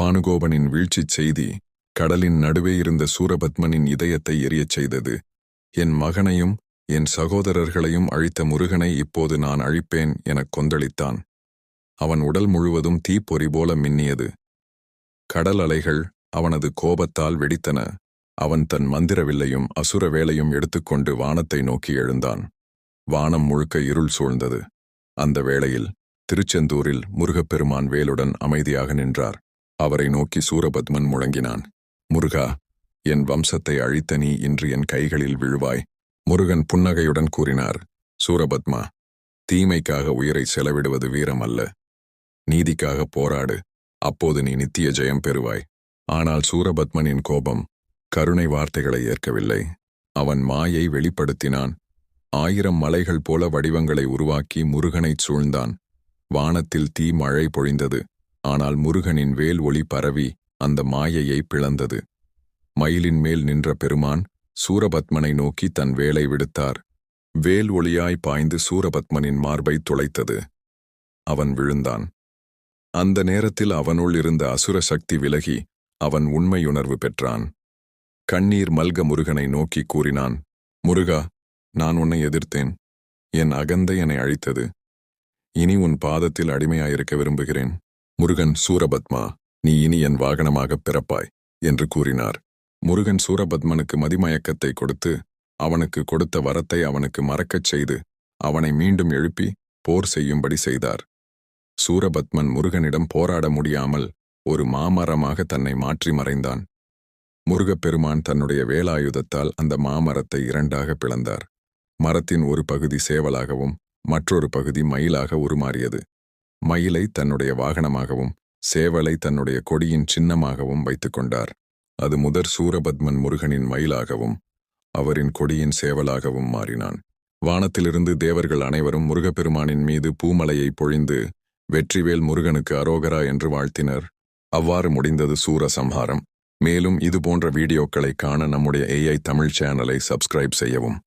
பானுகோபனின் வீழ்ச்சிச் செய்தி கடலின் நடுவே இருந்த சூரபத்மனின் இதயத்தை எரியச் செய்தது. என் மகனையும் என் சகோதரர்களையும் அழித்த முருகனை இப்போது நான் அழிப்பேன் எனக் கொந்தளித்தான். அவன் உடல் முழுவதும் தீப்பொறி போல மின்னியது. கடல் அலைகள் அவனது கோபத்தால் வெடித்தன. அவன் தன் மந்திரவில்லையும் அசுர வேலையும் எடுத்துக்கொண்டு வானத்தை நோக்கி எழுந்தான். வானம் முழுக்க இருள் சூழ்ந்தது. அந்த வேளையில் திருச்செந்தூரில் முருகப்பெருமான் வேலுடன் அமைதியாக நின்றார். அவரை நோக்கி சூரபத்மன் முழங்கினான். முருகா, என் வம்சத்தை அழித்த நீ இன்று என் கைகளில் விழுவாய். முருகன் புன்னகையுடன் கூறினார், சூரபத்மா, தீமைக்காக உயிரை செலவிடுவது வீரம் அல்ல. நீதிக்காக போராடு, அப்போது நீ நித்திய ஜெயம் பெறுவாய். ஆனால் சூரபத்மனின் கோபம் கருணை வார்த்தைகளை ஏற்கவில்லை. அவன் மாயை வெளிப்படுத்தினான். 1000 மலைகள் போல வடிவங்களை உருவாக்கி முருகனைச் சூழ்ந்தான். வானத்தில் தீ மழை பொழிந்தது. ஆனால் முருகனின் வேல் ஒளி பரவி அந்த மாயையை பிளந்தது. மயிலின் மேல் நின்ற பெருமான் சூரபத்மனை நோக்கி தன் வேலை விடுத்தார். வேல் ஒளியாய் பாய்ந்து சூரபத்மனின் மார்பை துளைத்தது. அவன் விழுந்தான். அந்த நேரத்தில் அவனுள் இருந்த அசுர சக்தி விலகி அவன் உண்மையுணர்வு பெற்றான். கண்ணீர் மல்க முருகனை நோக்கி கூறினான், முருகா, நான் உன்னை எதிர்த்தேன். என் அகந்தை என்னை அழித்தது. இனி உன் பாதத்தில் அடிமையாயிருக்க விரும்புகிறேன். முருகன், சூரபத்மா, நீ இனி என் வாகனமாகப் பிறப்பாய் என்று கூறினார். முருகன் சூரபத்மனுக்கு மதிமயக்கத்தை கொடுத்து அவனுக்கு கொடுத்த வரத்தை அவனுக்கு மறக்கச் செய்து அவனை மீண்டும் எழுப்பி போர் செய்யும்படி செய்தார். சூரபத்மன் முருகனிடம் போராட முடியாமல் ஒரு மாமரமாக தன்னை மாற்றி மறைந்தான். முருகப்பெருமான் தன்னுடைய வேலாயுதத்தால் அந்த மாமரத்தை 2ஆக பிளந்தார். மரத்தின் ஒரு பகுதி சேவலாகவும் மற்றொரு பகுதி மயிலாக உருமாறியது. மயிலை தன்னுடைய வாகனமாகவும் சேவலை தன்னுடைய கொடியின் சின்னமாகவும் வைத்துக் கொண்டார். அது முதற் சூரபத்மன் முருகனின் மயிலாகவும் அவரின் கொடியின் சேவலாகவும் மாறினான். வானத்திலிருந்து தேவர்கள் அனைவரும் முருகப்பெருமானின் மீது பூமலையை பொழிந்து வெற்றிவேல் முருகனுக்கு அரோகரா என்று வாழ்த்தினர். அவ்வாறு முடிந்தது சூரசம்ஹாரம். மேலும் இதுபோன்ற வீடியோக்களை காண நம்முடைய AI தமிழ் சேனலை சப்ஸ்கிரைப் செய்யவும்.